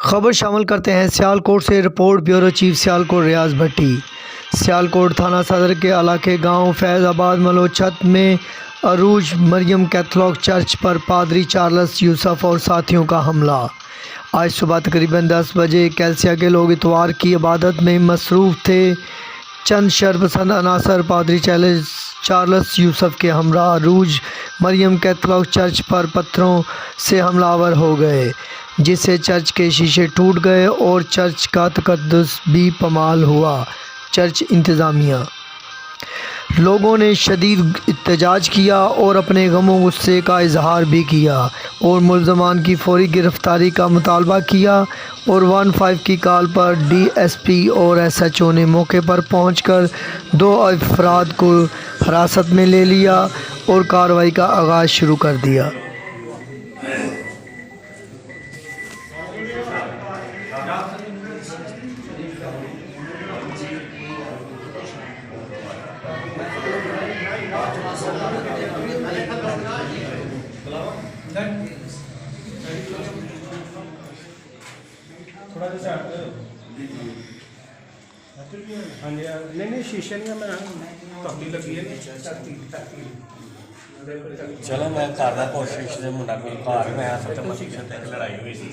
खबर शामिल करते हैं सियालकोट से। रिपोर्ट ब्यूरो चीफ सियालकोट रियाज भट्टी। सियालकोट थाना सदर के इलाके गांव फैज़ाबाद मलोचत में अरूज मरियम कैथोलिक चर्च पर पादरी चार्ल्स यूसुफ और साथियों का हमला। आज सुबह तकरीबन 10 बजे कैल्सिया के लोग इतवार की इबादत में मसरूफ़ थे। चंद शरपसंद अनासर पादरी चार्ल्स यूसुफ के हमरा अरूज मरियम कैथोलिक चर्च पर पत्थरों से हमलावर हो गए, जिससे चर्च के शीशे टूट गए और चर्च का तकद्दुस भी पमाल हुआ। चर्च इंतज़ामिया लोगों ने शदीद एहतजाज किया और अपने गमो गुस्से का इजहार भी किया और मुल्ज़मान की फौरी गिरफ़्तारी का मुतालबा किया और 15 की कॉल पर DSP और SHO ने मौके पर पहुंचकर 2 अफराद को हिरासत में ले लिया और कार्रवाई का आगाज़ शुरू कर दिया। थोड़ा जैसे हाँ जी नहीं शीशे नहीं मैं तब्दी लगी है चलो मैं करदा कोशिश मुंडा कोई घर मैं सब शीशे तक लड़ाई हुई सी।